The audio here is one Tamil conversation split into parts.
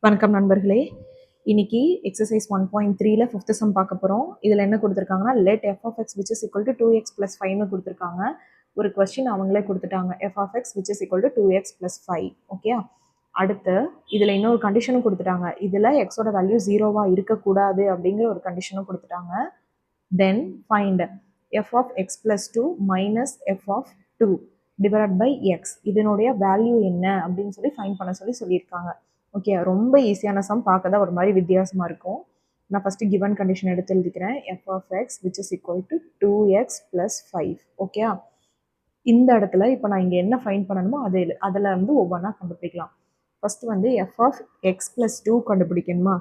வணக்கம் நண்பர்களே. இன்னைக்கு எக்ஸசைஸ் 1.3ல 5th சம் பார்க்க போகிறோம். இதில் என்ன கொடுத்துருக்காங்கன்னா let f of X which is equal to 2x + 5னு கொடுத்துருக்காங்க. ஒரு கொஸ்டின் அவங்களே கொடுத்துட்டாங்க, எஃப் of X which is equal to 2x + 5. Okay, அடுத்து இதில் இன்னொரு கண்டிஷனும் கொடுத்துட்டாங்க. இதில் எக்ஸோட வேல்யூ 0வாக இருக்கக்கூடாது அப்படிங்கிற ஒரு கண்டிஷனும் கொடுத்துட்டாங்க. Then find f of X + 2 minus F of 2 divide by x, இதனுடைய வேல்யூ என்ன அப்படின்னு சொல்லி ஃபைண்ட் பண்ண சொல்லியிருக்காங்க. ஓகே, ரொம்ப ஈஸியான சம், பார்க்க தான் ஒரு மாதிரி வித்தியாசமாக இருக்கும். நான் ஃபஸ்ட்டு கிவன் கண்டிஷன் எடுத்து எழுதிக்கிறேன். F of X which is equal to 2x + 5. Okay, இந்த இடத்துல இப்போ நான் இங்கே என்ன ஃபைண்ட் பண்ணணுமோ அதில் வந்து ஒவ்வொன்றா கண்டுபிடிக்கலாம். ஃபஸ்ட்டு வந்து எஃப் ஆஃப் எக்ஸ் + 2 கண்டுபிடிக்கணுமா?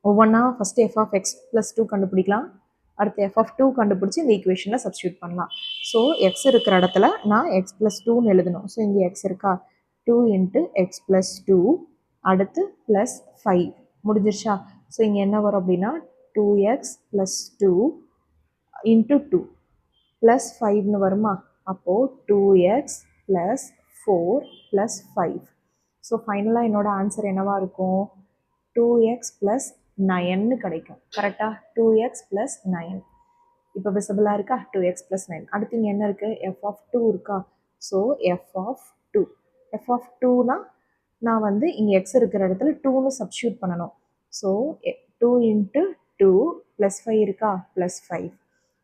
ஒவ்வொன்றா ஃபஸ்ட்டு எஃப் ஆஃப் எக்ஸ் + 2 கண்டுபிடிக்கலாம். அடுத்து எஃப் ஆஃப் 2 கண்டுபிடிச்சி இந்த ஈக்குவேஷனில் சப்ஸ்டியூட் பண்ணலாம். ஸோ எக்ஸ் இருக்கிற இடத்துல நான் எக்ஸ் + 2ன்னு எழுதணும். ஸோ இங்கே எக்ஸ் இருக்கா, 2 × x + 2, அடுத்து +5 முடிஞ்சிருச்சா? ஸோ இங்கே என்ன வரும் அப்படின்னா 2x + 2 × 2 +5ன்னு வருமா? அப்போது 2x + 4 + 5. ஸோ ஃபைனலாக என்னோட ஆன்சர் என்னவா இருக்கும்? 2x + 9ன்னு கிடைக்கும். கரெக்டாக 2x + 9 இப்போ விசிபிளாக இருக்கா? 2x + 9. அடுத்து இங்கே என்ன இருக்குது? எஃப் ஆஃப் 2 இருக்கா? ஸோ எஃப் ஆஃப் 2னா நான் வந்து இங்கே எக்ஸ் இருக்கிற இடத்துல 2ன்னு சப்ஸ்டியூட் பண்ணணும். ஸோ 2 × 2 +5 இருக்கா? +5.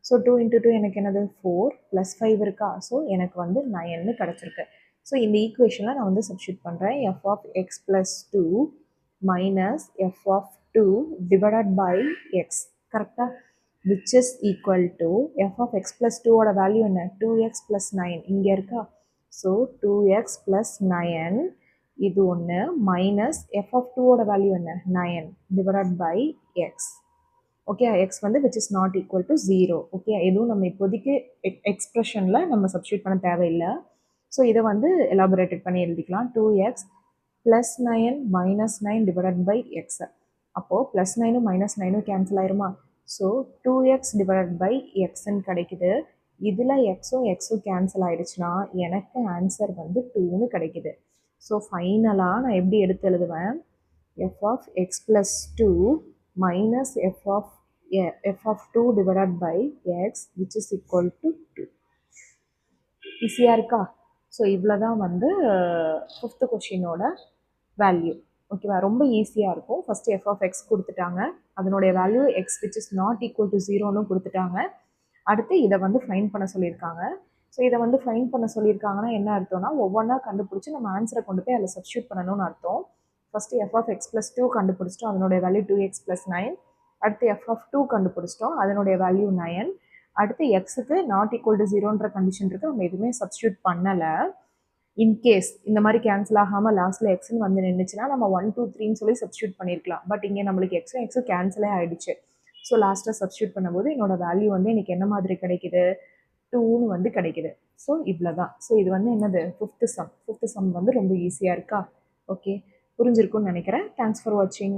ஸோ 2 × 2 எனக்கு என்னது? 4 +5 இருக்கா? ஸோ எனக்கு வந்து 9ன்னு கிடச்சிருக்கு. ஸோ இந்த ஈக்குவேஷனில் நான் வந்து சப்ஸ்டியூட் பண்ணுறேன். F of X + 2 minus F of 2 divided by X, கரெக்டாக, which is equal to F of X + 2ஓட வேல்யூ என்ன? 2x + 9 இங்கே இருக்கா? ஸோ 2x + 9 இது ஒன்று மைனஸ் எஃப் ஆஃப் 2ஓட வேல்யூ என்ன? 9 divided by X. Okay, X வந்து which is not equal to 0. Okay, எதுவும் நம்ம இப்போதைக்கு எக்ஸ்பிரஷனில் நம்ம சப்ஸ்டியூட் பண்ண தேவையில்லை. ஸோ இதை வந்து எலாபரேட்டட் பண்ணி எழுதிக்கலாம். 2x + 9 - 9 divided by X. அப்போது +9ம் -9ம் கேன்சல் ஆயிருமா? ஸோ 2x டிவைடட் பை எக்ஸ்ன்னு கிடைக்குது. இதில் எக்ஸும் கேன்சல் ஆகிடுச்சுன்னா எனக்கு ஆன்சர் வந்து 2ன்னு கிடைக்குது. ஸோ ஃபைனலாக நான் எப்படி எடுத்து எழுதுவேன்? F of X + 2 minus F of 2 divided by x which is equal to 2. ஈஸியாக இருக்கா? ஸோ இவ்வளோ தான் வந்து 5th கொஷினோட வேல்யூ. ஓகேவா, ரொம்ப ஈஸியாக இருக்கும். ஃபஸ்ட்டு எஃப் ஆஃப் எக்ஸ் கொடுத்துட்டாங்க, அதனுடைய value X which is not equal to 0ன்னு கொடுத்துட்டாங்க. அடுத்து இதை வந்து ஃபைண்ட் பண்ண சொல்லியிருக்காங்க. ஸோ இதை வந்து ஃபைண்ட் பண்ண சொல்லியிருக்காங்கன்னா என்ன அர்த்தம்னா ஒவ்வொன்றா கண்டுபிடிச்சி நம்ம ஆன்சரை கொண்டு போய் அதில் சப்ஸ்டியூட் பண்ணணும்னு அர்த்தம். ஃபஸ்ட்டு எஃப் ஆஃப் எக்ஸ் + 2 கண்டுபிடிச்சிட்டோம், அதனுடைய வேல்யூ 2x + 9. அடுத்து எஃப் ஆஃப் 2 கண்டுபிடிச்சிட்டோம், அதனுடைய வேல்யூ 9. அடுத்து எக்ஸுக்கு நாட் ஈக்குவல் டு 0ன்ற கண்டிஷன் இருக்குது, நம்ம எதுவுமே சப்ஸ்டியூட் பண்ணலை. இன்கேஸ் இந்த மாதிரி கேன்சல் ஆகாமல் லாஸ்ட்டில் எக்ஸ்ன்னு வந்து நின்றுச்சுன்னா நம்ம 1 2 3ன்னு சொல்லி சப்ஸ்டியூட் பண்ணியிருக்கலாம். பட் இங்கே நம்மளுக்கு எக்ஸும் கேன்சலே ஆகிடுச்சு. ஸோ லாஸ்ட்டாக சப்ஸ்டியூட் பண்ணும்போது என்னோட வேல்யூ வந்து எனக்கு என்ன மாதிரி கிடைக்குது? 2ன்னு வந்து கிடைக்குது. ஸோ இவ்வளோ தான். ஸோ இது வந்து என்னது? 5th சம் வந்து ரொம்ப ஈஸியாக இருக்கா? ஓகே, புரிஞ்சிருக்கும்னு நினைக்கிறேன். தேங்க்ஸ் ஃபார் வாட்சிங்.